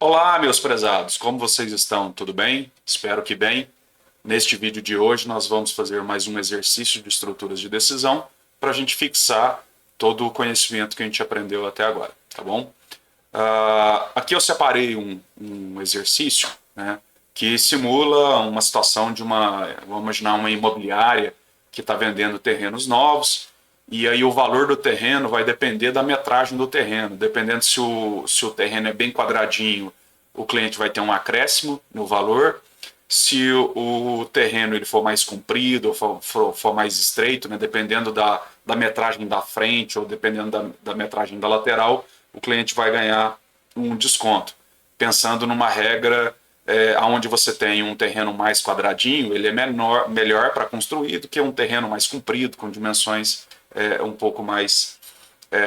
Olá, meus prezados, como vocês estão? Tudo bem? Espero que bem. Neste vídeo de hoje, nós vamos fazer mais um exercício de estruturas de decisão para a gente fixar todo o conhecimento que a gente aprendeu até agora, tá bom? Aqui eu separei um exercício, né, que simula uma situação de vamos imaginar uma imobiliária que está vendendo terrenos novos, e aí o valor do terreno vai depender da metragem do terreno. Dependendo se o terreno é bem quadradinho, o cliente vai ter um acréscimo no valor. Se o terreno ele for mais comprido ou for mais estreito, né, dependendo da metragem da frente ou dependendo da metragem da lateral, o cliente vai ganhar um desconto. Pensando numa regra onde você tem um terreno mais quadradinho, ele é melhor para construir do que um terreno mais comprido, com dimensões um pouco mais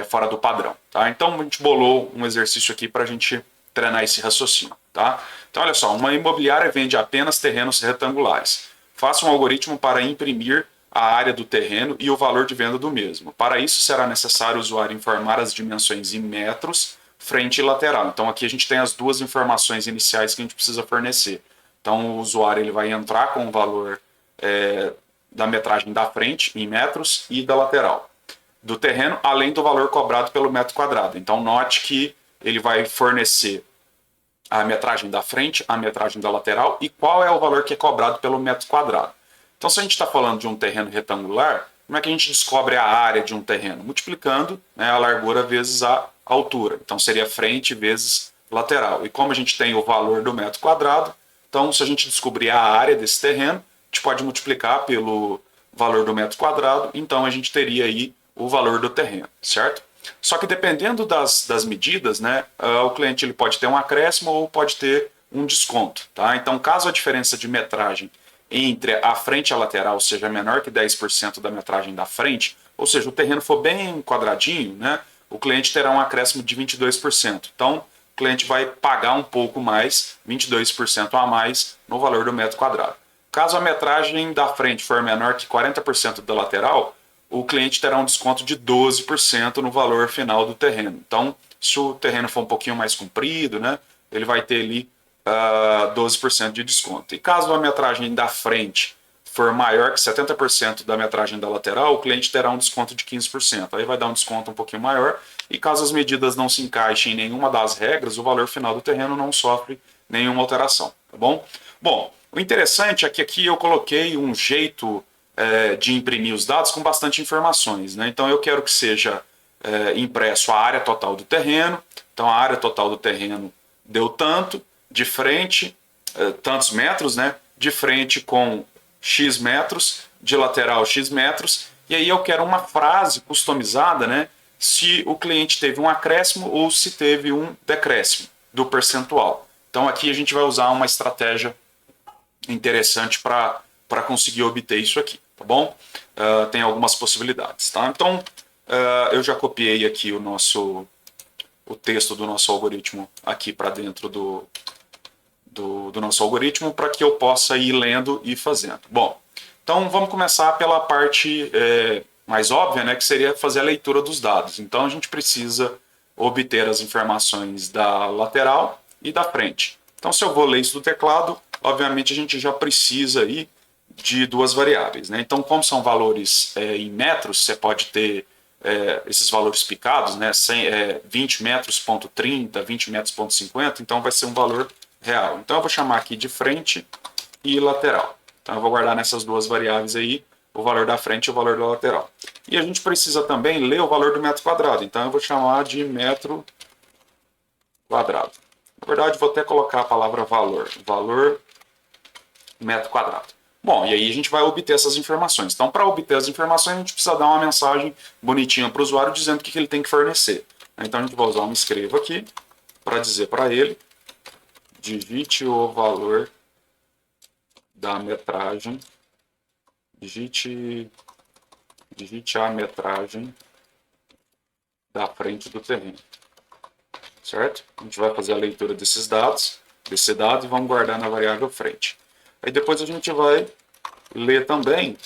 fora do padrão. Tá? Então a gente bolou um exercício aqui para a gente treinar esse raciocínio. Tá? Então olha só, uma imobiliária vende apenas terrenos retangulares. Faça um algoritmo para imprimir a área do terreno e o valor de venda do mesmo. Para isso será necessário o usuário informar as dimensões em metros, frente e lateral. Então aqui a gente tem as duas informações iniciais que a gente precisa fornecer. Então o usuário ele vai entrar com o valor da metragem da frente em metros e da lateral do terreno, além do valor cobrado pelo metro quadrado. Então note que ele vai fornecer a metragem da frente, a metragem da lateral e qual é o valor que é cobrado pelo metro quadrado. Então se a gente está falando de um terreno retangular, como é que a gente descobre a área de um terreno? Multiplicando, né, a largura vezes a altura. Então seria frente vezes lateral. E como a gente tem o valor do metro quadrado, então se a gente descobrir a área desse terreno, a gente pode multiplicar pelo valor do metro quadrado, então a gente teria aí o valor do terreno, certo? Só que dependendo das medidas, né, o cliente ele pode ter um acréscimo ou pode ter um desconto. Tá? Então, caso a diferença de metragem entre a frente e a lateral seja menor que 10% da metragem da frente, ou seja, o terreno for bem quadradinho, né, o cliente terá um acréscimo de 22%. Então, o cliente vai pagar um pouco mais, 22% a mais, no valor do metro quadrado. Caso a metragem da frente for menor que 40% da lateral, o cliente terá um desconto de 12% no valor final do terreno. Então, se o terreno for um pouquinho mais comprido, né, ele vai ter ali 12% de desconto. E caso a metragem da frente for maior que 70% da metragem da lateral, o cliente terá um desconto de 15%. Aí vai dar um desconto um pouquinho maior. E caso as medidas não se encaixem em nenhuma das regras, o valor final do terreno não sofre nenhuma alteração. Tá bom? Bom, o interessante é que aqui eu coloquei um jeito de imprimir os dados com bastante informações. Né? Então eu quero que seja impresso a área total do terreno. Então a área total do terreno deu tanto, de frente, tantos metros, né? De frente com X metros, de lateral X metros. E aí eu quero uma frase customizada, né? Se o cliente teve um acréscimo ou se teve um decréscimo do percentual. Então aqui a gente vai usar uma estratégia interessante para conseguir obter isso aqui, tá bom? Tem algumas possibilidades, tá? Então, eu já copiei aqui o texto do nosso algoritmo aqui para dentro do nosso algoritmo para que eu possa ir lendo e fazendo. Bom, então vamos começar pela parte mais óbvia, né, que seria fazer a leitura dos dados. Então a gente precisa obter as informações da lateral e da frente. Então se eu vou ler isso do teclado, obviamente a gente já precisa aí de duas variáveis. Né? Então, como são valores em metros, você pode ter esses valores picados, né? 20 metros ponto 30, 20 metros ponto 50, então vai ser um valor real. Então eu vou chamar aqui de frente e lateral. Então eu vou guardar nessas duas variáveis aí o valor da frente e o valor da lateral. E a gente precisa também ler o valor do metro quadrado. Então eu vou chamar de metro quadrado. Na verdade, vou até colocar a palavra valor. Valor metro quadrado. Bom, e aí a gente vai obter essas informações. Então, para obter as informações, a gente precisa dar uma mensagem bonitinha para o usuário dizendo o que ele tem que fornecer. Então, a gente vai usar um escreva aqui para dizer para ele: digite o valor da metragem, digite a metragem da frente do terreno. Certo? A gente vai fazer a leitura desses dados, desse dado, e vamos guardar na variável frente. Aí depois a gente vai ler também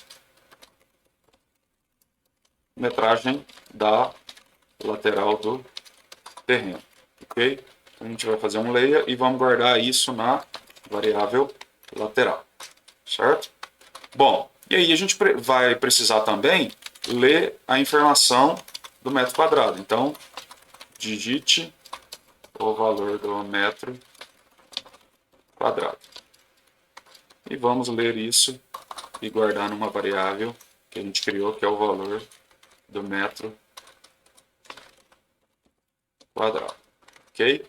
metragem da lateral do terreno, ok? A gente vai fazer um layer e vamos guardar isso na variável lateral, certo? Bom, e aí a gente vai precisar também ler a informação do metro quadrado. Então, digite o valor do metro quadrado. E vamos ler isso e guardar numa variável que a gente criou, que é o valor do metro quadrado. Ok?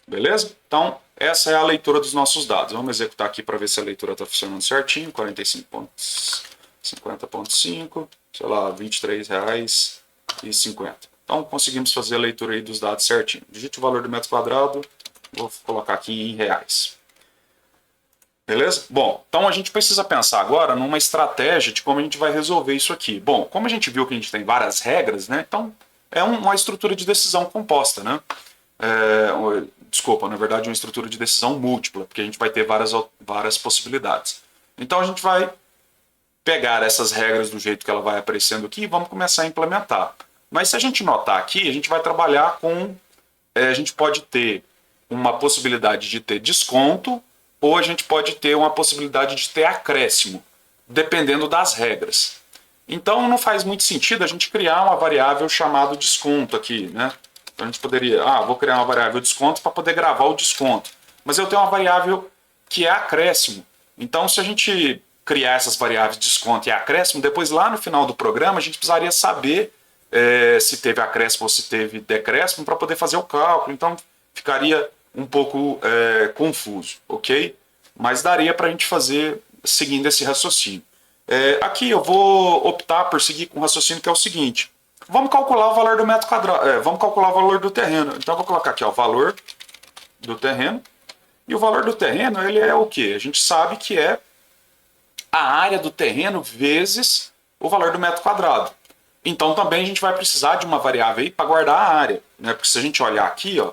Beleza? Então, essa é a leitura dos nossos dados. Vamos executar aqui para ver se a leitura está funcionando certinho. 45,50,5, sei lá, R$ 23,50. Então, conseguimos fazer a leitura aí dos dados certinho. Digite o valor do metro quadrado, vou colocar aqui em reais. Beleza? Bom, então a gente precisa pensar agora numa estratégia de como a gente vai resolver isso aqui. Bom, como a gente viu que a gente tem várias regras, né? Então, é uma estrutura de decisão composta, né? Desculpa, na verdade, uma estrutura de decisão múltipla, porque a gente vai ter várias possibilidades. Então a gente vai pegar essas regras do jeito que ela vai aparecendo aqui e vamos começar a implementar. Mas se a gente notar aqui, a gente vai trabalhar com... a gente pode ter uma possibilidade de ter desconto ou a gente pode ter uma possibilidade de ter acréscimo, dependendo das regras. Então não faz muito sentido a gente criar uma variável chamada desconto aqui, né? Então a gente poderia, vou criar uma variável desconto para poder gravar o desconto. Mas eu tenho uma variável que é acréscimo. Então se a gente criar essas variáveis desconto e acréscimo, depois lá no final do programa a gente precisaria saber se teve acréscimo ou se teve decréscimo para poder fazer o cálculo. Então ficaria um pouco confuso, ok? Mas daria para a gente fazer seguindo esse raciocínio. Aqui eu vou optar por seguir com um raciocínio que é o seguinte. Vamos calcular o valor do metro quadrado. Vamos calcular o valor do terreno. Então eu vou colocar aqui, ó, o valor do terreno. E o valor do terreno, ele é o quê? A gente sabe que é a área do terreno vezes o valor do metro quadrado. Então também a gente vai precisar de uma variável aí para guardar a área, né? Porque se a gente olhar aqui, ó,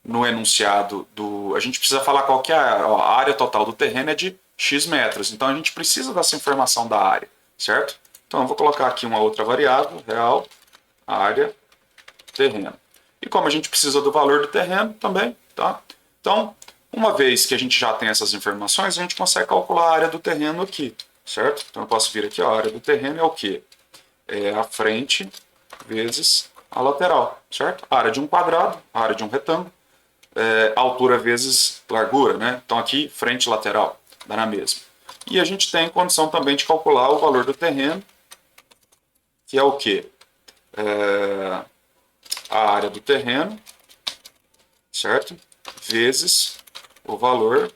no enunciado a gente precisa falar qual que é a área total do terreno é de X metros. Então a gente precisa dessa informação da área, certo? Então eu vou colocar aqui uma outra variável, real, área, terreno. E como a gente precisa do valor do terreno também, tá? Então, uma vez que a gente já tem essas informações, a gente consegue calcular a área do terreno aqui, certo? Então eu posso vir aqui, ó, a área do terreno é o quê? É a frente vezes a lateral, certo? A área de um quadrado, a área de um retângulo, altura vezes largura, né? Então aqui, frente e lateral, dá na mesma. E a gente tem condição também de calcular o valor do terreno, que é o quê? A área do terreno, certo? Vezes o valor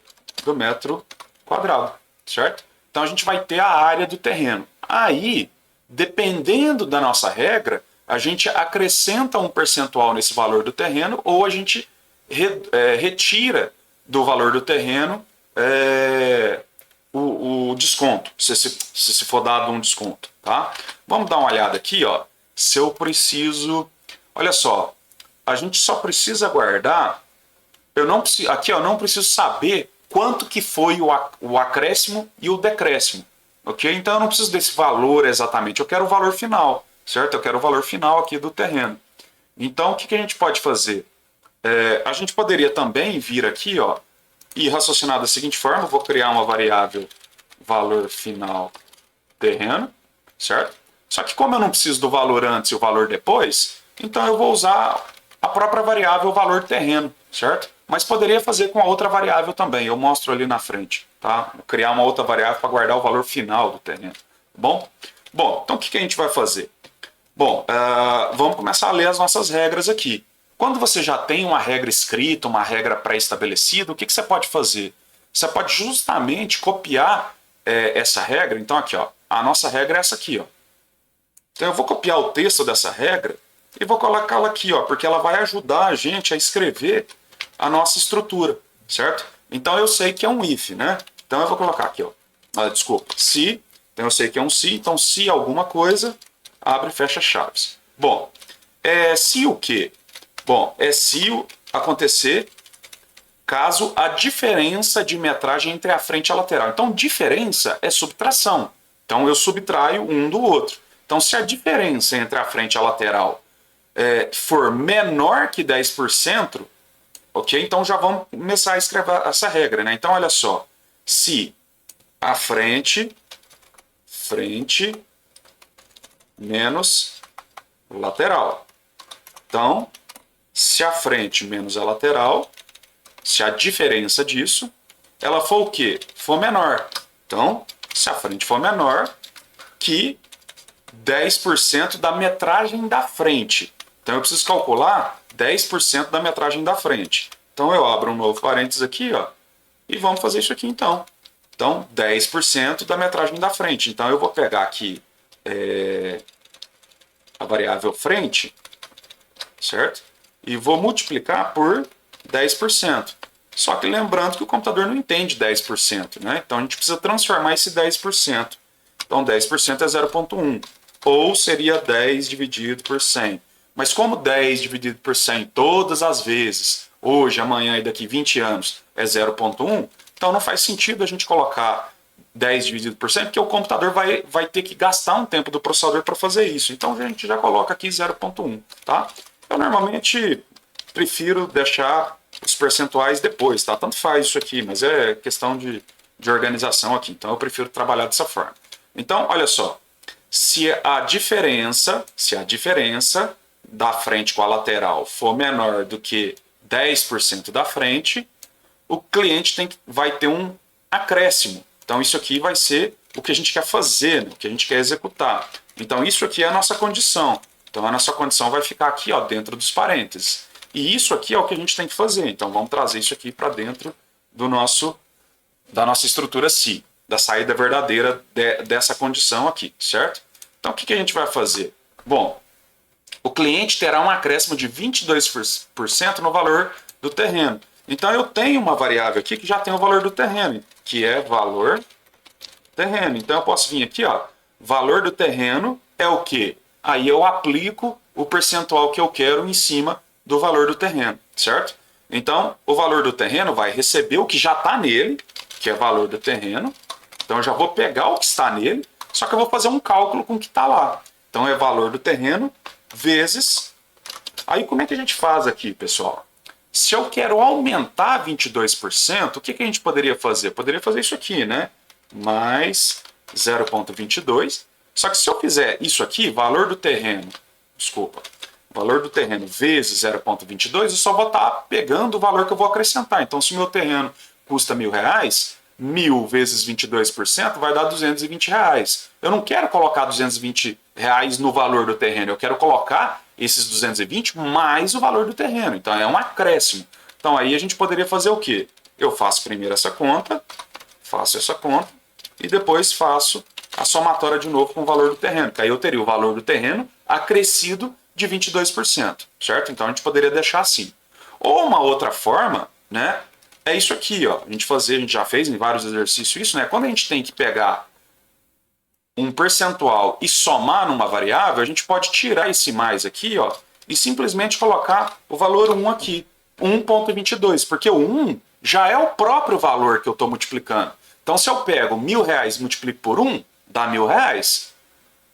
do metro quadrado, certo? Então a gente vai ter a área do terreno. Aí, dependendo da nossa regra, a gente acrescenta um percentual nesse valor do terreno ou a gente retira do valor do terreno o desconto, se for dado um desconto, tá? Vamos dar uma olhada aqui, ó. Se eu preciso... Olha só, a gente só precisa guardar... aqui eu não preciso saber quanto que foi o acréscimo e o decréscimo, ok? Então eu não preciso desse valor exatamente, eu quero o valor final, certo? Eu quero o valor final aqui do terreno. Então o que a gente pode fazer? A gente poderia também vir aqui, ó, e raciocinar da seguinte forma, eu vou criar uma variável valor final terreno, certo? Só que como eu não preciso do valor antes e o valor depois, então eu vou usar a própria variável valor terreno, certo? Mas poderia fazer com a outra variável também, eu mostro ali na frente, tá? Vou criar uma outra variável para guardar o valor final do terreno, tá bom? Bom, então o que a gente vai fazer? Bom, vamos começar a ler as nossas regras aqui. Quando você já tem uma regra escrita, uma regra pré-estabelecida, o que você pode fazer? Você pode justamente copiar essa regra. Então aqui, ó, a nossa regra é essa aqui, ó. Então eu vou copiar o texto dessa regra e vou colocá-la aqui, ó, porque ela vai ajudar a gente a escrever a nossa estrutura, certo? Então eu sei que é um if, né? Então eu vou colocar aqui, ó. Desculpa, se. Então eu sei que é um se, então se alguma coisa, abre e fecha chaves. Bom, se o quê? Bom, se acontecer caso a diferença de metragem entre a frente e a lateral. Então, diferença é subtração. Então, eu subtraio um do outro. Então, se a diferença entre a frente e a lateral for menor que 10%, Ok? Então já vamos começar a escrever essa regra, né? Então olha só, se a frente menos lateral. Então, se a frente menos a lateral, se a diferença disso, ela for o quê? For menor. Então, se a frente for menor que 10% da metragem da frente. Então, eu preciso calcular 10% da metragem da frente. Então, eu abro um novo parênteses aqui, ó, e vamos fazer isso aqui, então. Então, 10% da metragem da frente. Então, eu vou pegar aqui a variável frente, certo? E vou multiplicar por 10%. Só que lembrando que o computador não entende 10%, né? Então a gente precisa transformar esse 10%. Então 10% é 0,1. Ou seria 10 dividido por 100. Mas como 10 dividido por 100 todas as vezes, hoje, amanhã e daqui 20 anos, é 0,1, então não faz sentido a gente colocar 10 dividido por 100, porque o computador vai ter que gastar um tempo do processador para fazer isso. Então a gente já coloca aqui 0,1, tá? Eu normalmente prefiro deixar os percentuais depois, tá? Tanto faz isso aqui, mas é questão de organização aqui. Então eu prefiro trabalhar dessa forma. Então, olha só, se a diferença da frente com a lateral for menor do que 10% da frente, o cliente vai ter um acréscimo. Então isso aqui vai ser o que a gente quer fazer, né? O que a gente quer executar. Então isso aqui é a nossa condição. Então a nossa condição vai ficar aqui, ó, dentro dos parênteses. E isso aqui é o que a gente tem que fazer. Então vamos trazer isso aqui para dentro da nossa estrutura SI, da saída verdadeira dessa condição aqui, certo? Então o que a gente vai fazer? Bom, o cliente terá um acréscimo de 22% no valor do terreno. Então eu tenho uma variável aqui que já tem o valor do terreno, que é valor terreno. Então eu posso vir aqui, ó, valor do terreno é o quê? Aí eu aplico o percentual que eu quero em cima do valor do terreno, certo? Então o valor do terreno vai receber o que já está nele, que é valor do terreno. Então eu já vou pegar o que está nele, só que eu vou fazer um cálculo com o que está lá. Então é valor do terreno vezes... Aí como é que a gente faz aqui, pessoal? Se eu quero aumentar 22%, o que a gente poderia fazer? Eu poderia fazer isso aqui, né? Mais 0,22. Só que se eu fizer isso aqui, valor do terreno vezes 0,22, eu só vou estar pegando o valor que eu vou acrescentar. Então, se o meu terreno custa R$1.000, 1.000 vezes 22% vai dar R$220. Eu não quero colocar R$220 no valor do terreno, eu quero colocar esses 220 mais o valor do terreno. Então é um acréscimo. Então aí a gente poderia fazer o quê? Eu faço primeiro essa conta e depois faço a somatória de novo com o valor do terreno. Que aí eu teria o valor do terreno acrescido de 22%, certo? Então a gente poderia deixar assim. Ou uma outra forma, né? É isso aqui, ó. A gente já fez em vários exercícios isso, né? Quando a gente tem que pegar um percentual e somar numa variável, a gente pode tirar esse mais aqui, ó, e simplesmente colocar o valor 1 aqui, 1,22, porque o 1 já é o próprio valor que eu estou multiplicando. Então, se eu pego R$1.000 e multiplico por 1, dá R$1.000,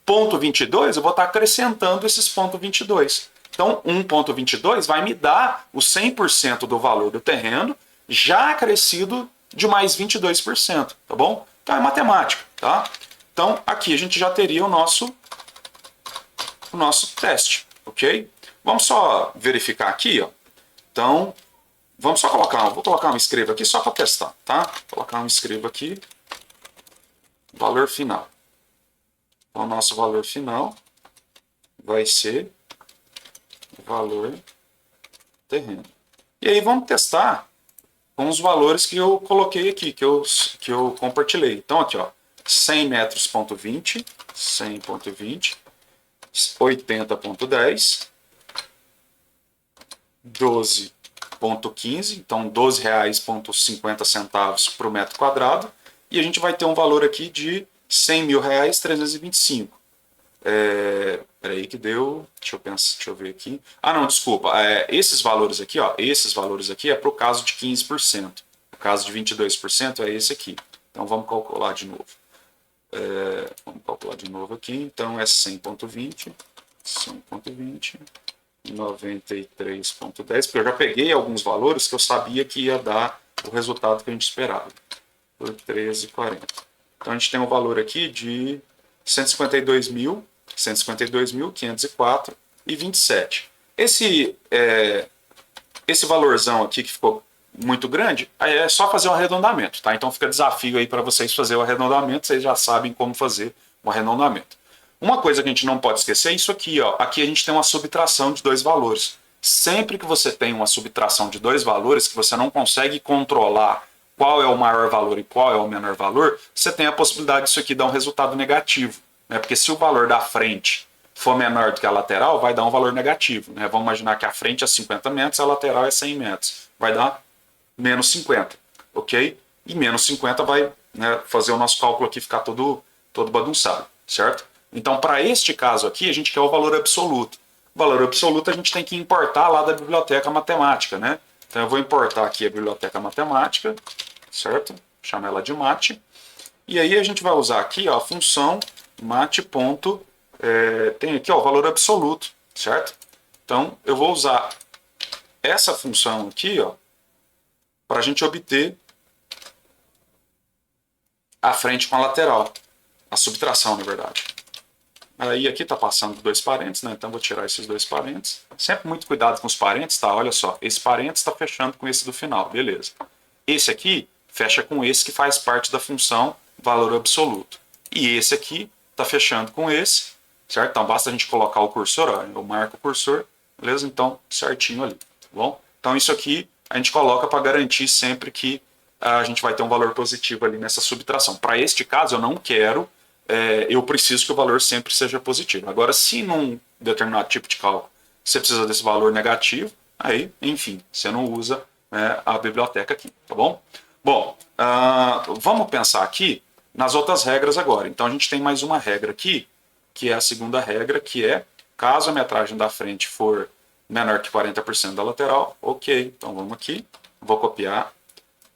0,22, eu vou estar acrescentando esses 0,22. Então, 1,22 vai me dar o 100% do valor do terreno, já acrescido de mais 22%, tá bom? Então, é matemática, tá? Então, aqui a gente já teria o nosso teste, ok? Vamos só verificar aqui, ó. Então, vou colocar um escreva aqui só para testar, tá? Vou colocar um escreva aqui, valor final. Então, o nosso valor final vai ser o valor terreno. E aí vamos testar com os valores que eu coloquei aqui, que eu compartilhei. Então, aqui, ó. 100 metros, ponto 20, 100,20, 80,10, 12,15, então R$12,50 por metro quadrado, e a gente vai ter um valor aqui de R$100.000, 325. Peraí que deu, deixa eu ver aqui. Ah, não, desculpa, esses valores aqui, ó, é para o caso de 15%. O caso de 22% é esse aqui. Então vamos calcular de novo. Vamos calcular de novo aqui. Então é 100,20, 100,20 93,10, porque eu já peguei alguns valores que eu sabia que ia dar o resultado que a gente esperava, por 13,40. Então a gente tem um valor aqui de 152.504,27. Esse valorzão aqui que ficou muito grande, aí é só fazer o arredondamento, tá? Então fica desafio aí para vocês fazer o arredondamento, vocês já sabem como fazer o arredondamento. Uma coisa que a gente não pode esquecer é isso aqui, ó. Aqui a gente tem uma subtração de dois valores. Sempre que você tem uma subtração de dois valores, que você não consegue controlar qual é o maior valor e qual é o menor valor, você tem a possibilidade disso aqui dar um resultado negativo, né? Porque se o valor da frente for menor do que a lateral, vai dar um valor negativo, né? Vamos imaginar que a frente é 50 metros, a lateral é 100 metros. Vai dar menos 50, ok? E menos 50 vai, né, fazer o nosso cálculo aqui ficar todo bagunçado, certo? Então, para este caso aqui, a gente quer o valor absoluto. O valor absoluto a gente tem que importar lá da biblioteca matemática, né? Então, eu vou importar aqui a biblioteca matemática, certo? Chama ela de mate. E aí a gente vai usar aqui, ó, a função mate. Tem aqui, ó, o valor absoluto, certo? Então, eu vou usar essa função aqui, ó, para a gente obter a frente com a lateral. A subtração, na verdade. Aí aqui está passando dois parênteses, né? Então vou tirar esses dois parênteses. Sempre muito cuidado com os parênteses, tá? Olha só, esse parênteses está fechando com esse do final, beleza. Esse aqui fecha com esse que faz parte da função valor absoluto. E esse aqui está fechando com esse, certo? Então basta a gente colocar o cursor, ó, eu marco o cursor, beleza? Então certinho ali, tá bom? Então isso aqui a gente coloca para garantir sempre que a gente vai ter um valor positivo ali nessa subtração. Para este caso eu não quero, eu preciso que o valor sempre seja positivo. Agora, se num determinado tipo de cálculo você precisa desse valor negativo, aí, enfim, você não usa, né, a biblioteca aqui, tá bom? Bom, vamos pensar aqui nas outras regras agora. Então, a gente tem mais uma regra aqui, que é a segunda regra, que é, caso a metragem da frente for menor que 40% da lateral, ok. Então, vamos aqui, vou copiar.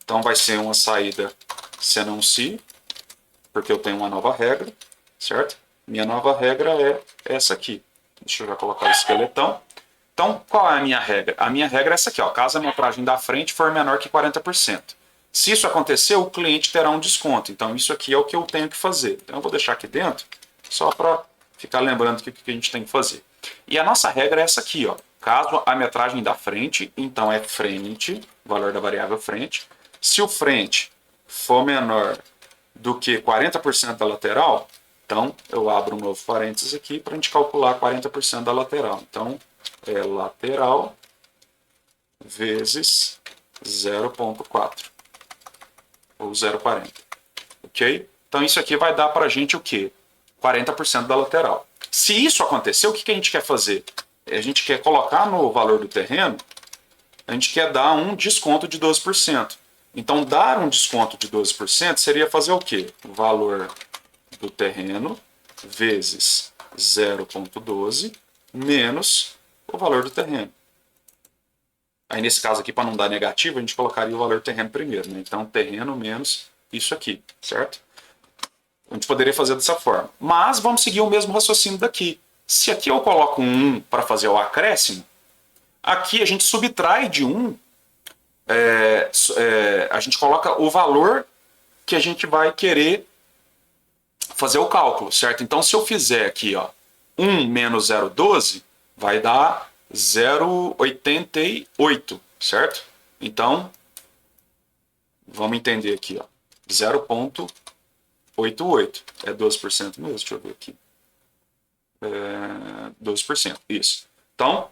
Então, vai ser uma saída senão se, porque eu tenho uma nova regra, certo? Minha nova regra é essa aqui. Deixa eu já colocar o esqueletão. Então, qual é a minha regra? A minha regra é essa aqui, ó. Caso a metragem da frente for menor que 40%. Se isso acontecer, o cliente terá um desconto. Então, isso aqui é o que eu tenho que fazer. Então, eu vou deixar aqui dentro, só para ficar lembrando o que a gente tem que fazer. E a nossa regra é essa aqui, ó. Caso a metragem da frente, então é frente, valor da variável frente. Se o frente for menor do que 40% da lateral, então eu abro um novo parênteses aqui para a gente calcular 40% da lateral. Então, é lateral vezes 0,4 ou 0,40. Ok? Então, isso aqui vai dar para a gente o quê? 40% da lateral. Se isso acontecer, o que a gente quer fazer? A gente quer colocar no valor do terreno, a gente quer dar um desconto de 12%. Então, dar um desconto de 12% seria fazer o quê? O valor do terreno vezes 0,12 menos o valor do terreno. Aí, nesse caso aqui, para não dar negativo, a gente colocaria o valor do terreno primeiro, né? Então, terreno menos isso aqui, certo? A gente poderia fazer dessa forma. Mas vamos seguir o mesmo raciocínio daqui. Se aqui eu coloco um 1 para fazer o acréscimo, aqui a gente subtrai de 1, a gente coloca o valor que a gente vai querer fazer o cálculo, certo? Então, se eu fizer aqui, ó, 1 menos 0,12, vai dar 0,88, certo? Então, vamos entender aqui, ó, 0,88. É 12% mesmo? Deixa eu ver aqui. 12%, isso. Então,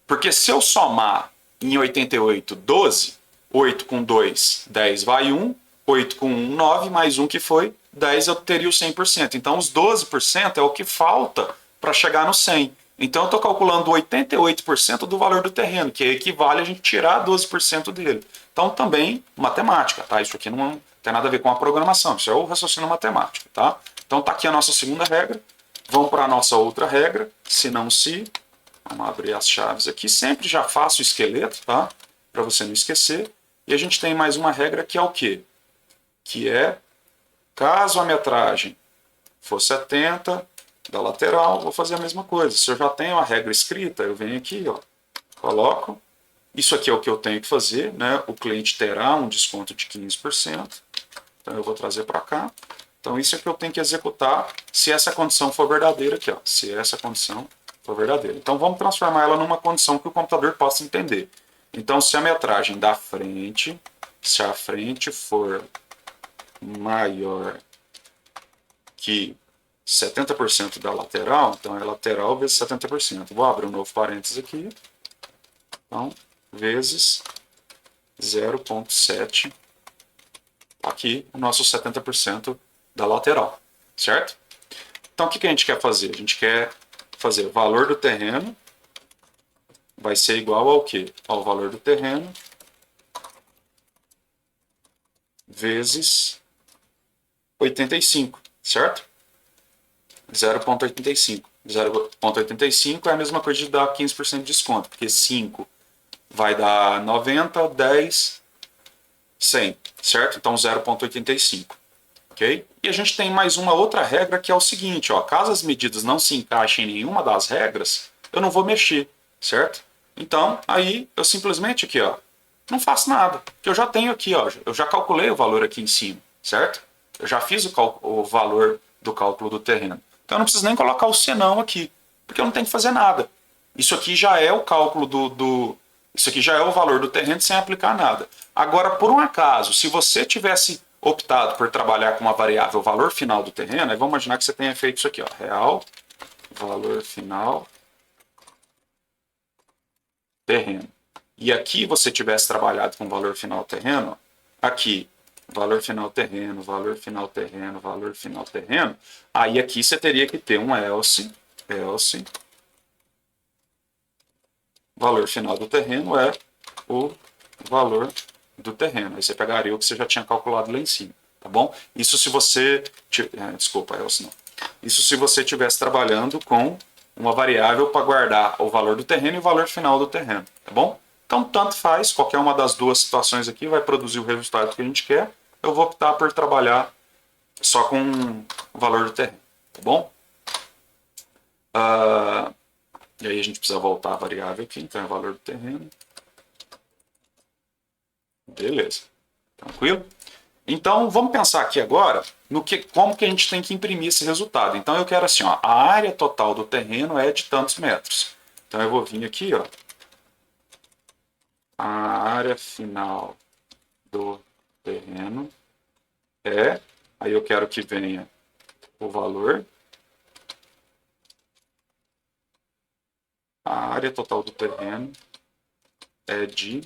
porque se eu somar em 88, 12, 8 com 2, 10 vai 1, 8 com 1, 9, mais 1 que foi 10, eu teria o 100%. Então, os 12% é o que falta para chegar no 100. Então, eu estou calculando 88% do valor do terreno, que equivale a gente tirar 12% dele. Então, também matemática, tá? Isso aqui não tem nada a ver com a programação, isso é o raciocínio matemático, tá? Então, tá aqui a nossa segunda regra. Vamos para a nossa outra regra, se não se. Vamos abrir as chaves aqui. Sempre já faço o esqueleto, tá? Para você não esquecer. E a gente tem mais uma regra que é o quê? Que é, caso a metragem for 70, da lateral, vou fazer a mesma coisa. Se eu já tenho a regra escrita, eu venho aqui, ó, coloco. Isso aqui é o que eu tenho que fazer, né? O cliente terá um desconto de 15%. Então eu vou trazer para cá. Então isso é que eu tenho que executar se essa condição for verdadeira aqui, ó. Se essa condição for verdadeira. Então vamos transformar ela numa condição que o computador possa entender. Então se a metragem da frente, se a frente for maior que 70% da lateral, então é lateral vezes 70%. Vou abrir um novo parênteses aqui. Então, vezes 0,7. Aqui, o nosso 70% da lateral, certo? Então, o que a gente quer fazer? A gente quer fazer o valor do terreno vai ser igual ao quê? Ao valor do terreno vezes 85, certo? 0,85. 0,85 é a mesma coisa de dar 15% de desconto, porque 5 vai dar 90, 10, 100, certo? Então 0,85, ok? E a gente tem mais uma outra regra que é o seguinte, ó, caso as medidas não se encaixem em nenhuma das regras, eu não vou mexer, certo? Então, aí eu simplesmente aqui, ó, não faço nada, porque eu já tenho aqui, ó, eu já calculei o valor aqui em cima, certo? Eu já fiz o valor do cálculo do terreno. Então eu não preciso nem colocar o senão aqui, porque eu não tenho que fazer nada. Isso aqui já é o cálculo isso aqui já é o valor do terreno sem aplicar nada. Agora, por um acaso, se você tivesse optado por trabalhar com uma variável valor final do terreno, aí vamos imaginar que você tenha feito isso aqui, ó, real valor final terreno. E aqui você tivesse trabalhado com valor final terreno, aqui valor final terreno, valor final terreno, valor final terreno, aí aqui você teria que ter um else, valor final do terreno é o valor do terreno. Aí você pegaria o que você já tinha calculado lá em cima, tá bom? Isso se você... desculpa, else não. Isso se você estivesse trabalhando com uma variável para guardar o valor do terreno e o valor final do terreno, tá bom? Então, tanto faz, qualquer uma das duas situações aqui vai produzir o resultado que a gente quer. Eu vou optar por trabalhar só com o valor do terreno, tá bom? E aí a gente precisa voltar a variável aqui, então é o valor do terreno. Beleza, tranquilo? Então, vamos pensar aqui agora no como que a gente tem que imprimir esse resultado. Então, eu quero assim, ó, a área total do terreno é de tantos metros. Então, eu vou vir aqui, ó, a área final do terreno é, aí eu quero que venha o valor, a área total do terreno é de,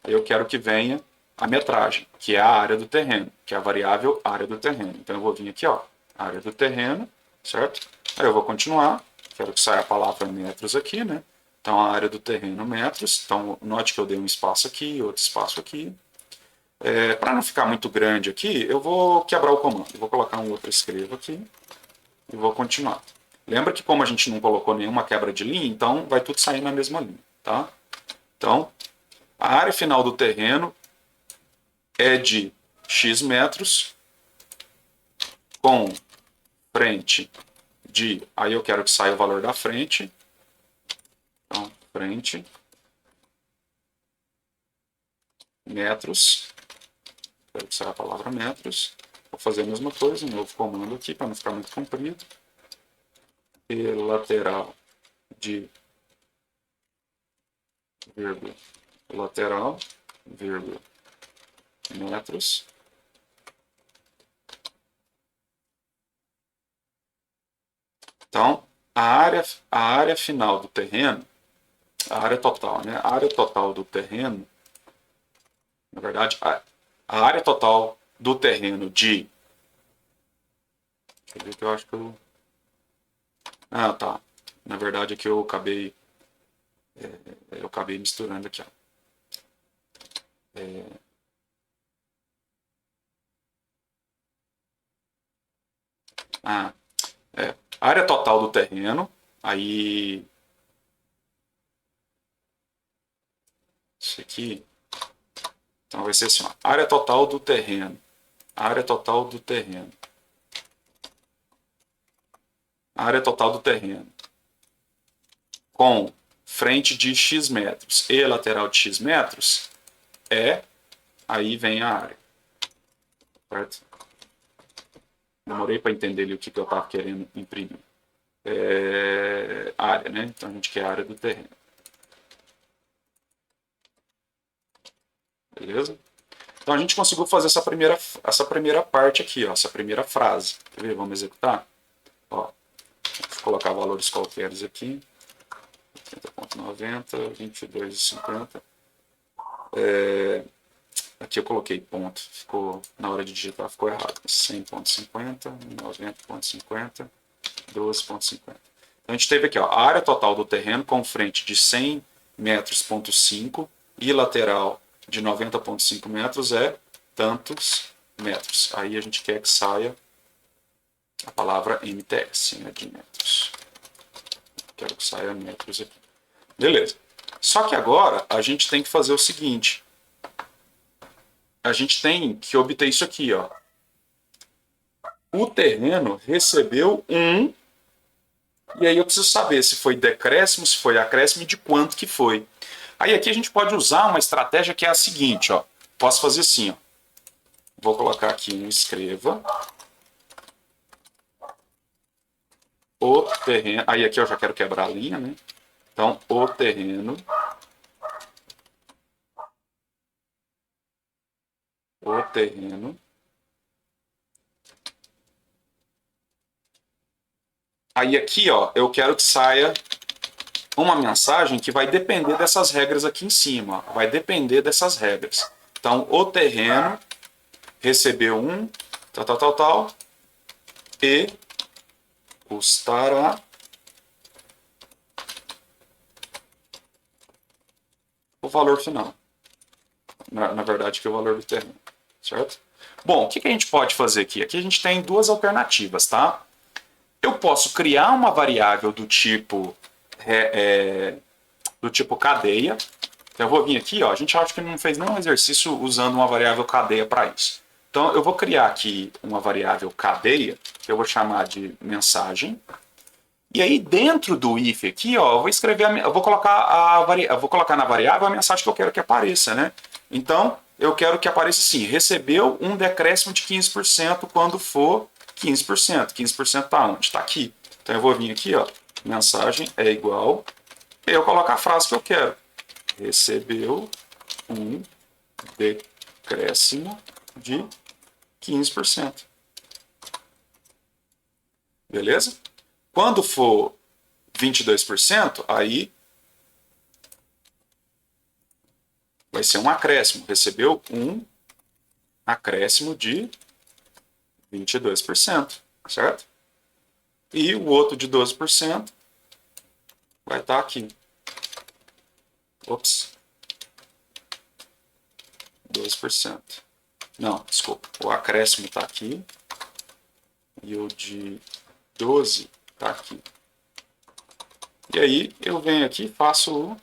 aí eu quero que venha a metragem, que é a área do terreno, que é a variável área do terreno. Então, eu vou vir aqui, ó, área do terreno, certo? Aí eu vou continuar, quero que saia a palavra metros aqui, né? Então, a área do terreno, metros. Então, note que eu dei um espaço aqui, outro espaço aqui. Para não ficar muito grande aqui, eu vou quebrar o comando. Eu vou colocar um outro escrevo aqui e vou continuar. Lembra que como a gente não colocou nenhuma quebra de linha, então vai tudo sair na mesma linha, tá? Então, a área final do terreno é de x metros com frente de... Aí eu quero que saia o valor da frente. Então, frente, metros, quero que saia a palavra metros. Vou fazer a mesma coisa, um novo comando aqui, para não ficar muito comprido. E lateral de vírgula, lateral, vírgula, metros. Então, a área final do terreno, a área total, né? A área total do terreno, na verdade, a área total do terreno de... Deixa eu ver que eu acho que eu... Ah, tá. Na verdade, aqui eu acabei misturando aqui, ó. A área total do terreno, aí... Isso aqui... Então vai ser assim, ó, área total do terreno. Área total do terreno. A área total do terreno com frente de x metros e lateral de x metros aí vem a área. Certo? Demorei para entender ali o que eu estava querendo imprimir. Área, né? Então a gente quer a área do terreno. Beleza? Então a gente conseguiu fazer essa primeira parte aqui, ó, essa primeira frase. Quer ver? Vamos executar? Ó, vou colocar valores qualqueres aqui. 30.90, 22,50. Aqui eu coloquei ponto, ficou, na hora de digitar ficou errado. 100.50, 90.50, 12.50. Então a gente teve aqui, ó, a área total do terreno com frente de 100 metros, ponto 5, e lateral de 90.5 metros é tantos metros. Aí a gente quer que saia a palavra MTS, né, de metros. Quero que saia metros aqui. Beleza. Só que agora a gente tem que fazer o seguinte. A gente tem que obter isso aqui, ó. O terreno recebeu 1, e aí eu preciso saber se foi decréscimo, se foi acréscimo e de quanto que foi. Aí aqui a gente pode usar uma estratégia que é a seguinte, ó. Posso fazer assim, ó. Vou colocar aqui um escreva. O terreno. Aí aqui eu já quero quebrar a linha, né? Então, o terreno. O terreno. Aí aqui, ó, eu quero que saia uma mensagem que vai depender dessas regras aqui em cima. Ó. Vai depender dessas regras. Então, o terreno recebeu tal, e custará o valor final. Na verdade, que é o valor do terreno. Certo? Bom, o que a gente pode fazer aqui? Aqui a gente tem duas alternativas, tá? Eu posso criar uma variável do tipo cadeia. Então eu vou vir aqui, ó, a gente acha que não fez nenhum exercício usando uma variável cadeia para isso. Então eu vou criar aqui uma variável cadeia, que eu vou chamar de mensagem. E aí dentro do if aqui, ó, eu vou escrever, eu vou colocar na variável a mensagem que eu quero que apareça, né? Então eu quero que apareça assim: recebeu um decréscimo de 15% quando for 15%. 15% está onde? Está aqui. Então eu vou vir aqui, ó, mensagem é igual, e eu coloco a frase que eu quero. Recebeu um decréscimo de 15%. Beleza? Quando for 22%, aí vai ser um acréscimo. Recebeu um acréscimo de 22%, certo? E o outro de 12% vai estar aqui. Ops. 12%. Não, desculpa. O acréscimo está aqui. E o de 12 está aqui. E aí eu venho aqui e faço o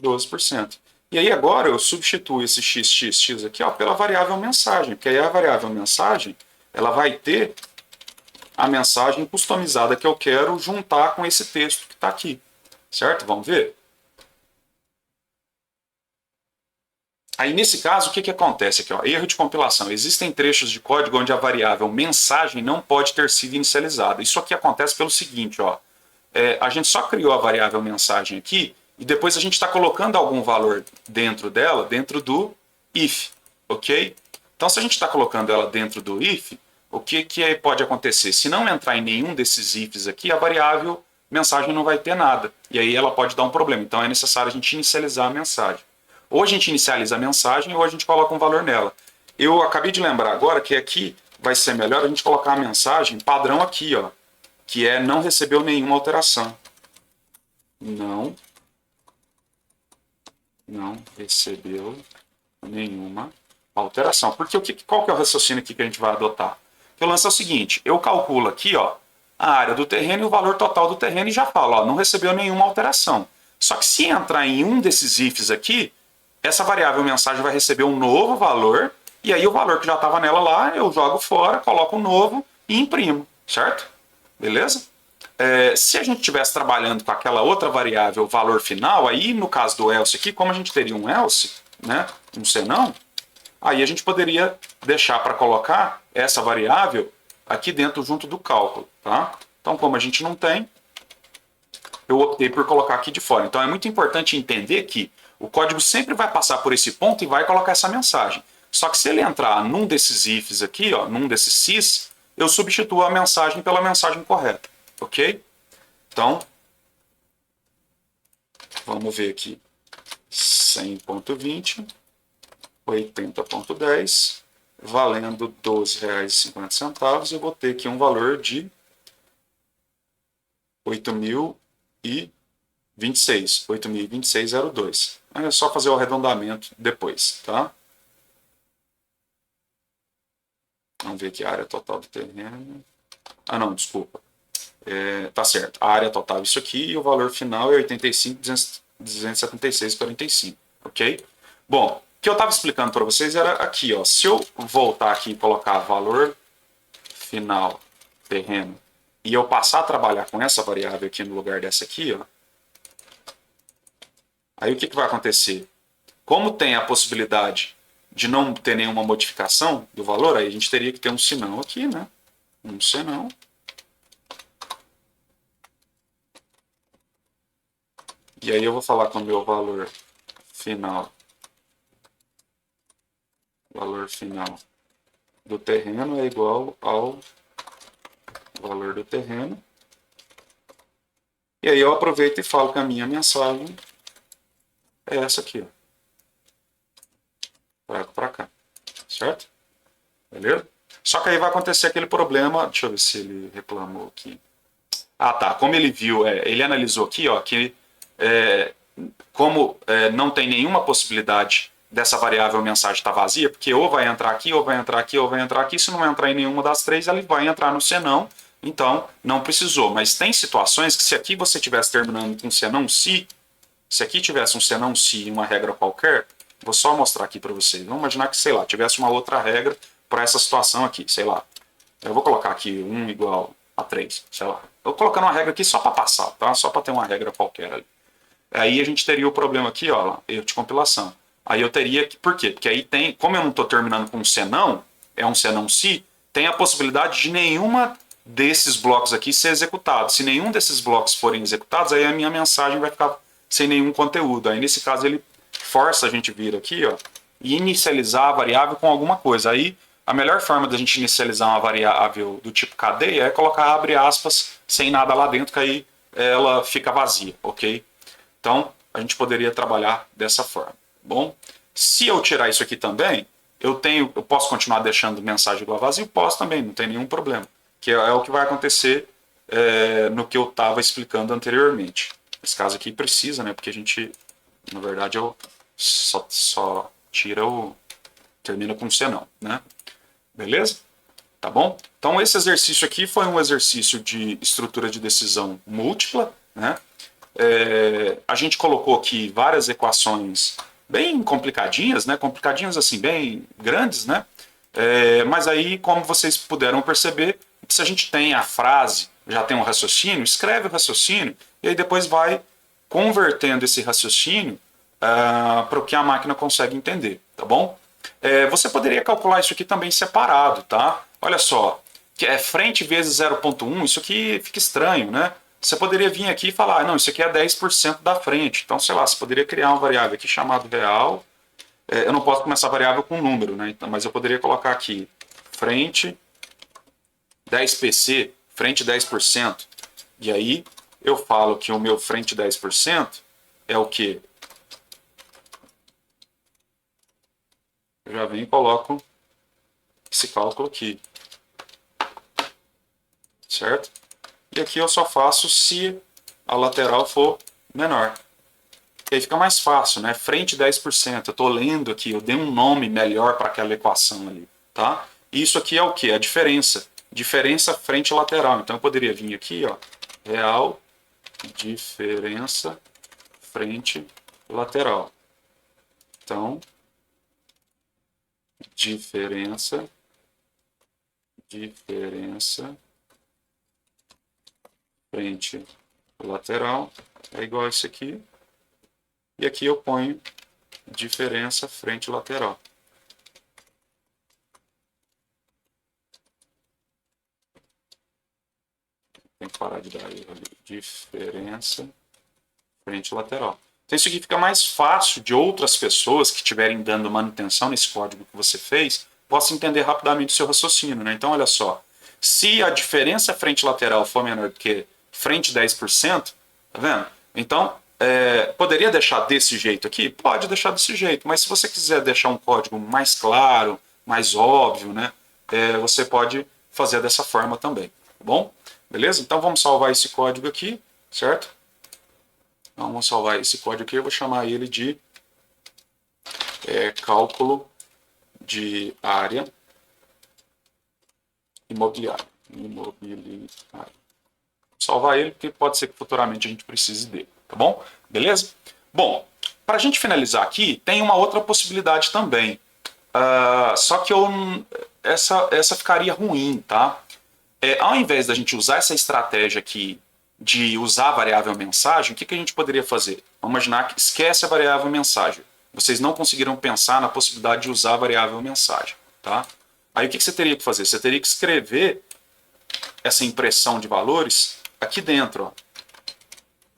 12%. E aí agora eu substituo esse xxx aqui, ó, pela variável mensagem. Porque aí a variável mensagem ela vai ter a mensagem customizada que eu quero juntar com esse texto que está aqui. Certo? Vamos ver? Aí, nesse caso, o que acontece aqui? Ó? Erro de compilação. Existem trechos de código onde a variável mensagem não pode ter sido inicializada. Isso aqui acontece pelo seguinte, ó. A gente só criou a variável mensagem aqui e depois a gente está colocando algum valor dentro dela, dentro do if, ok? Então, se a gente está colocando ela dentro do if, o que pode acontecer? Se não entrar em nenhum desses ifs aqui, a variável mensagem não vai ter nada. E aí ela pode dar um problema. Então, é necessário a gente inicializar a mensagem. Ou a gente inicializa a mensagem ou a gente coloca um valor nela. Eu acabei de lembrar agora que aqui vai ser melhor a gente colocar a mensagem padrão aqui, ó, que é não recebeu nenhuma alteração. Não recebeu nenhuma alteração. Porque qual que é o raciocínio aqui que a gente vai adotar? O lance é o seguinte, eu calculo aqui, ó, a área do terreno e o valor total do terreno e já falo, ó, não recebeu nenhuma alteração. Só que se entrar em um desses ifs aqui, essa variável mensagem vai receber um novo valor, e aí o valor que já estava nela lá, eu jogo fora, coloco um novo e imprimo, certo? Beleza? Se a gente estivesse trabalhando com aquela outra variável, valor final, aí no caso do else aqui, como a gente teria um else, né, um senão, aí a gente poderia deixar para colocar essa variável aqui dentro junto do cálculo. Tá? Então, como a gente não tem, eu optei por colocar aqui de fora. Então, é muito importante entender que o código sempre vai passar por esse ponto e vai colocar essa mensagem. Só que se ele entrar num desses ifs aqui, ó, num desses sys, eu substituo a mensagem pela mensagem correta. Ok? Então, vamos ver aqui. 100.20, 80.10, valendo R$ 12,50, eu vou ter aqui um valor de 8.026,02. É só fazer o arredondamento depois, tá? Vamos ver aqui a área total do terreno. Ah, não, desculpa. Tá certo. A área total é isso aqui e o valor final é 85.276,45, ok? Bom, o que eu estava explicando para vocês era aqui, ó. Se eu voltar aqui e colocar valor final terreno e eu passar a trabalhar com essa variável aqui no lugar dessa aqui, ó, aí o que vai acontecer? Como tem a possibilidade de não ter nenhuma modificação do valor, aí a gente teria que ter um senão aqui, né? Um senão. E aí eu vou falar com o meu valor final do terreno é igual ao valor do terreno. E aí eu aproveito e falo que a minha mensagem é essa aqui, ó. Trago para cá, certo? Beleza? Só que aí vai acontecer aquele problema, deixa eu ver se ele reclamou aqui. Ah, tá, como ele viu, ele analisou aqui, ó, que como não tem nenhuma possibilidade dessa variável mensagem estar vazia, porque ou vai entrar aqui, ou vai entrar aqui, ou vai entrar aqui, se não entrar em nenhuma das três, ele vai entrar no senão, então não precisou. Mas tem situações que se aqui você estivesse terminando com senão se aqui tivesse um senão se uma regra qualquer, vou só mostrar aqui para vocês. Vamos imaginar que, sei lá, tivesse uma outra regra para essa situação aqui, sei lá. Eu vou colocar aqui 1 igual a 3, sei lá. Eu vou colocando uma regra aqui só para passar, tá? Só para ter uma regra qualquer ali. Aí a gente teria o problema aqui, ó, erro de compilação. Aí eu teria que, por quê? Porque aí tem, como eu não estou terminando com um senão, é um senão se, tem a possibilidade de nenhuma desses blocos aqui ser executado. Se nenhum desses blocos forem executados, aí a minha mensagem vai ficar sem nenhum conteúdo. Aí nesse caso ele força a gente vir aqui, ó, e inicializar a variável com alguma coisa. Aí a melhor forma da gente inicializar uma variável do tipo cadeia é colocar abre aspas sem nada lá dentro, que aí ela fica vazia, ok? Então, a gente poderia trabalhar dessa forma. Bom, se eu tirar isso aqui também, eu posso continuar deixando mensagem igual a vazio? Posso também, não tem nenhum problema. Que é o que vai acontecer no que eu estava explicando anteriormente. Nesse caso aqui precisa, né? Porque a gente, na verdade, eu só tira termina com senão, né? Beleza? Tá bom? Então esse exercício aqui foi um exercício de estrutura de decisão múltipla, né? A gente colocou aqui várias equações bem complicadinhas, né? Complicadinhas assim, bem grandes, né? Mas aí, como vocês puderam perceber, se a gente tem a frase, já tem um raciocínio, escreve o raciocínio e aí depois vai convertendo esse raciocínio para o que a máquina consegue entender, tá bom? Você poderia calcular isso aqui também separado, tá? Olha só, que é frente vezes 0,1, isso aqui fica estranho, né? Você poderia vir aqui e falar, não, isso aqui é 10% da frente. Então, sei lá, você poderia criar uma variável aqui chamada real. Eu não posso começar a variável com número, né? Então, mas eu poderia colocar aqui frente 10PC, frente 10%. E aí eu falo que o meu frente 10% é o quê? Eu já venho e coloco esse cálculo aqui. Certo? E aqui eu só faço se a lateral for menor. E aí fica mais fácil, né? Frente 10%. Eu estou lendo aqui, eu dei um nome melhor para aquela equação ali. Tá? E isso aqui é o que? A diferença. Diferença frente lateral. Então eu poderia vir aqui, ó, real diferença frente lateral. Então, diferença frente lateral é igual a isso aqui. E aqui eu ponho diferença frente lateral. Tem que parar de dar erro ali. Diferença frente lateral. Então isso aqui fica mais fácil de outras pessoas que estiverem dando manutenção nesse código que você fez, possam entender rapidamente o seu raciocínio, né? Então olha só, se a diferença frente lateral for menor do que frente 10%, tá vendo? Então, poderia deixar desse jeito aqui? Pode deixar desse jeito, mas se você quiser deixar um código mais claro, mais óbvio, né? Você pode fazer dessa forma também, tá bom? Beleza? Então vamos salvar esse código aqui, certo? Então, vamos salvar esse código aqui, eu vou chamar ele de cálculo de área imobiliária. Salvar ele, porque pode ser que futuramente a gente precise dele, tá bom? Beleza? Bom, para a gente finalizar aqui, tem uma outra possibilidade também. Só que essa ficaria ruim, tá? Ao invés da gente usar essa estratégia aqui de usar a variável mensagem, o que a gente poderia fazer? Vamos imaginar que esquece a variável mensagem. Vocês não conseguiram pensar na possibilidade de usar a variável mensagem, tá? Aí o que você teria que fazer? Você teria que escrever essa impressão de valores aqui dentro, ó.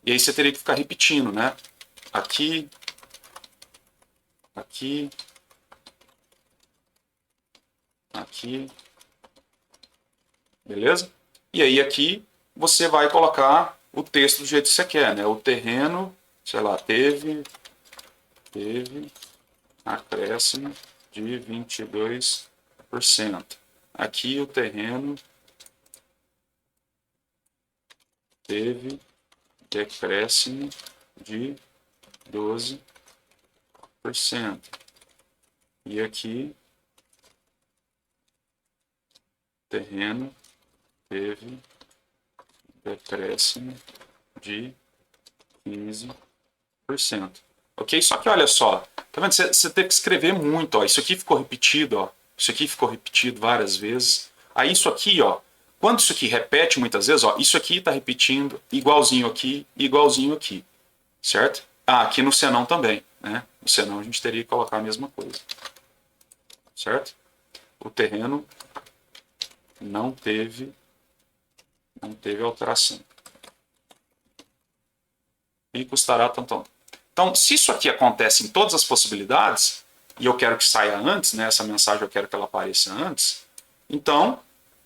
E aí você teria que ficar repetindo, né? Aqui, aqui, aqui, beleza? E aí aqui você vai colocar o texto do jeito que você quer, né? O terreno, sei lá, teve acréscimo de 22%. Aqui o terreno teve decréscimo de 12%. E aqui terreno teve decréscimo de 15%. Ok? Só que olha só, tá vendo? Você teve que escrever muito, ó. Isso aqui ficou repetido, ó. Isso aqui ficou repetido várias vezes. Aí isso aqui, ó. Quando isso aqui repete muitas vezes, ó, isso aqui está repetindo igualzinho aqui e igualzinho aqui. Certo? Aqui no senão também, né? No senão a gente teria que colocar a mesma coisa. Certo? O terreno não teve alteração. E custará tanto. Então, se isso aqui acontece em todas as possibilidades, e eu quero que saia antes, né, essa mensagem eu quero que ela apareça antes, então,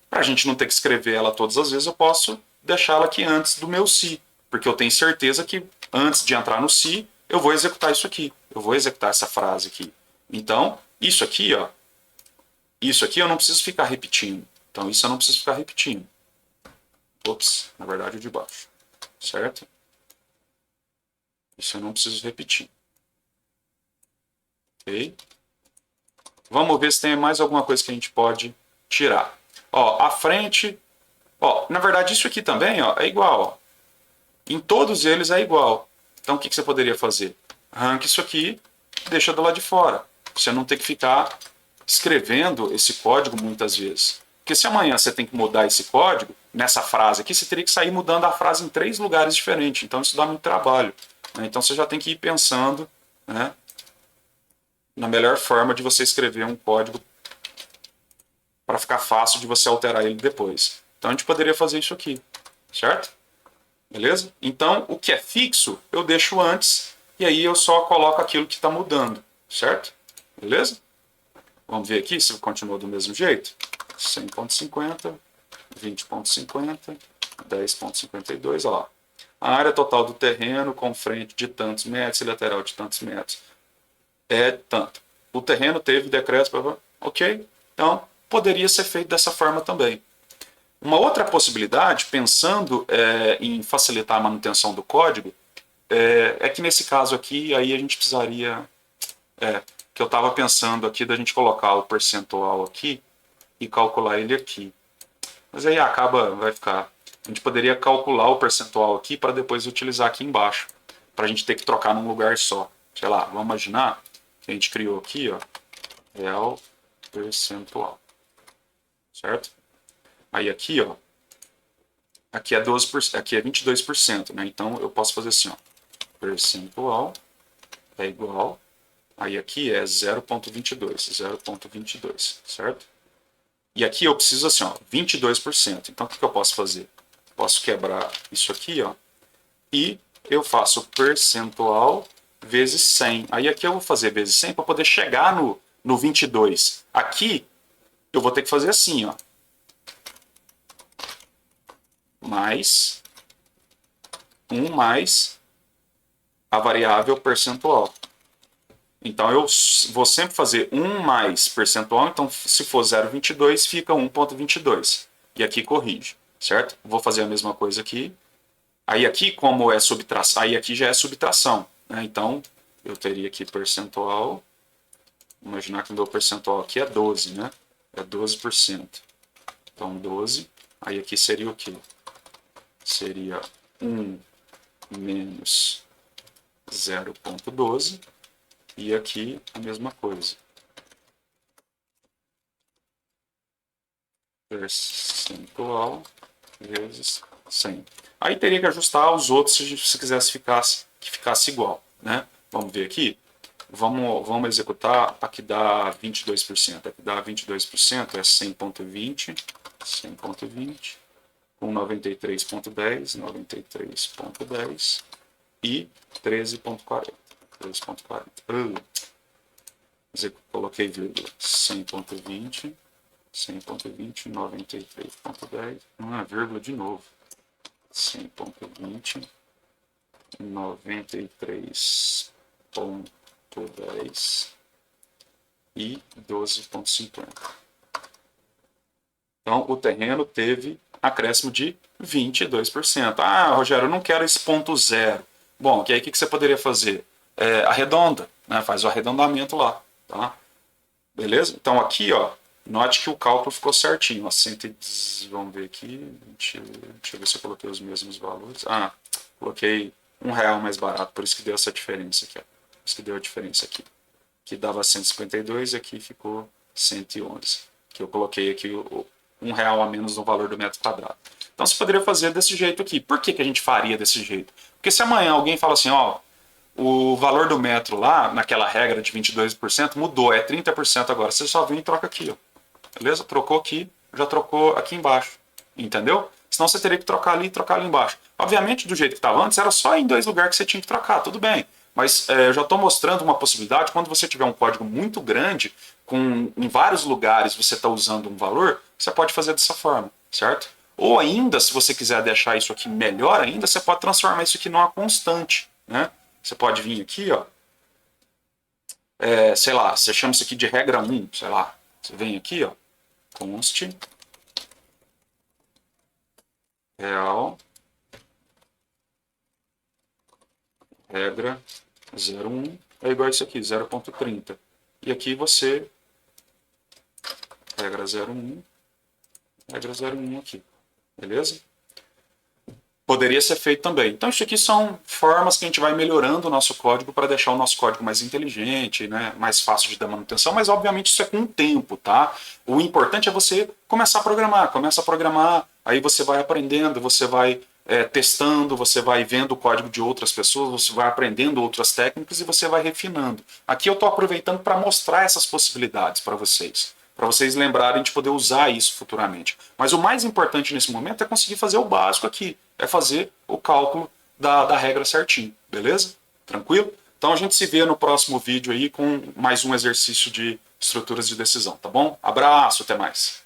para a gente não ter que escrever ela todas as vezes, eu posso deixá-la aqui antes do meu se, porque eu tenho certeza que antes de entrar no se, eu vou executar isso aqui, eu vou executar essa frase aqui. Então, isso aqui, ó, isso aqui eu não preciso ficar repetindo. Então, isso eu não preciso ficar repetindo. Ops, na verdade o de baixo, certo? Isso eu não preciso repetir. Ok? Vamos ver se tem mais alguma coisa que a gente pode tirar. Ó, a frente... Ó, na verdade, isso aqui também, ó, é igual. Ó. Em todos eles é igual. Então, o que você poderia fazer? Arranca isso aqui e deixa do lado de fora. Você não tem que ficar escrevendo esse código muitas vezes. Porque se amanhã você tem que mudar esse código, nessa frase aqui, você teria que sair mudando a frase em 3 lugares diferentes. Então, isso dá muito trabalho. Né? Então, você já tem que ir pensando, né, na melhor forma de você escrever um código para ficar fácil de você alterar ele depois. Então a gente poderia fazer isso aqui, certo? Beleza? Então o que é fixo eu deixo antes e aí eu só coloco aquilo que está mudando, certo? Beleza? Vamos ver aqui se continua do mesmo jeito. 100.50, 20.50, 10.52, olha lá. A área total do terreno com frente de tantos metros e lateral de tantos metros é tanto. O terreno teve decréscimo, ok? Então, poderia ser feito dessa forma também. Uma outra possibilidade, pensando em facilitar a manutenção do código, é que nesse caso aqui, aí a gente precisaria... que eu estava pensando aqui da gente colocar o percentual aqui e calcular ele aqui. Mas aí vai ficar... A gente poderia calcular o percentual aqui para depois utilizar aqui embaixo, para a gente ter que trocar num lugar só. Sei lá, vamos imaginar que a gente criou aqui, ó, real percentual, certo? Aí aqui, ó, aqui é 12%, aqui é 22%, né? Então eu posso fazer assim, ó, percentual é igual, aí aqui é 0,22, certo? E aqui eu preciso assim, ó, 22%. Então o que eu posso fazer? Posso quebrar isso aqui, ó, e eu faço percentual vezes 100. Aí aqui eu vou fazer vezes 100 para poder chegar no 22. Aqui eu vou ter que fazer assim, ó, mais 1 mais a variável percentual. Então eu vou sempre fazer 1 mais percentual, então se for 0,22 fica 1,22. E aqui corrige, certo? Vou fazer a mesma coisa aqui. Aí aqui, como é subtração, aí aqui já é subtração, né? Então eu teria aqui percentual, imaginar que o meu percentual aqui é 12, né? É 12%. Então 12, aí aqui seria o quê? Seria 1 menos 0,12. E aqui a mesma coisa. Percentual vezes 100. Aí teria que ajustar os outros se quisesse que ficasse igual, né? Vamos ver aqui. Vamos executar. Aqui dá 22%. Aqui dá 22%, é 100,20. 100,20. Com 93,10. 93,10. E 13,40. 13,40. Coloquei vírgula. 100,20. 100,20, 93,10. Não é vírgula de novo. 100,20, 93,10 e 12,50. Então, o terreno teve acréscimo de 22%. Ah, Rogério, eu não quero esse ponto zero. Bom, que aí o que você poderia fazer? Arredonda, né? Faz o arredondamento lá, tá? Beleza? Então aqui, ó, note que o cálculo ficou certinho. Ó, vamos ver aqui. Deixa eu ver se eu coloquei os mesmos valores. Ah, coloquei R$1 mais barato, por isso que deu essa diferença aqui. Ó. Por isso que deu a diferença aqui. Que dava 152 e aqui ficou 111. Que eu coloquei aqui R$1 a menos no valor do metro quadrado. Então você poderia fazer desse jeito aqui. Por que a gente faria desse jeito? Porque se amanhã alguém fala assim, ó, o valor do metro lá, naquela regra de 22%, mudou, é 30% agora. Você só vem e troca aqui, ó. Beleza? Trocou aqui, já trocou aqui embaixo. Entendeu? Senão você teria que trocar ali e trocar ali embaixo. Obviamente, do jeito que estava antes, era só em 2 lugares que você tinha que trocar, tudo bem. Mas eu já estou mostrando uma possibilidade, quando você tiver um código muito grande, em vários lugares você está usando um valor, você pode fazer dessa forma, certo? Ou ainda, se você quiser deixar isso aqui melhor ainda, você pode transformar isso aqui numa constante, né? Você pode vir aqui, ó, sei lá, você chama isso aqui de regra 1, sei lá. Você vem aqui, ó, const real regra 0,1 é igual a isso aqui, 0,30. E aqui você regra 0,1 aqui, beleza? Poderia ser feito também. Então, isso aqui são formas que a gente vai melhorando o nosso código para deixar o nosso código mais inteligente, né, mais fácil de dar manutenção, mas obviamente isso é com o tempo, tá? O importante é você começar a programar, aí você vai aprendendo, você vai testando, você vai vendo o código de outras pessoas, você vai aprendendo outras técnicas e você vai refinando. Aqui eu estou aproveitando para mostrar essas possibilidades para vocês lembrarem de poder usar isso futuramente. Mas o mais importante nesse momento é conseguir fazer o básico aqui, é fazer o cálculo da regra certinho, beleza? Tranquilo? Então a gente se vê no próximo vídeo aí com mais um exercício de estruturas de decisão, tá bom? Abraço, até mais!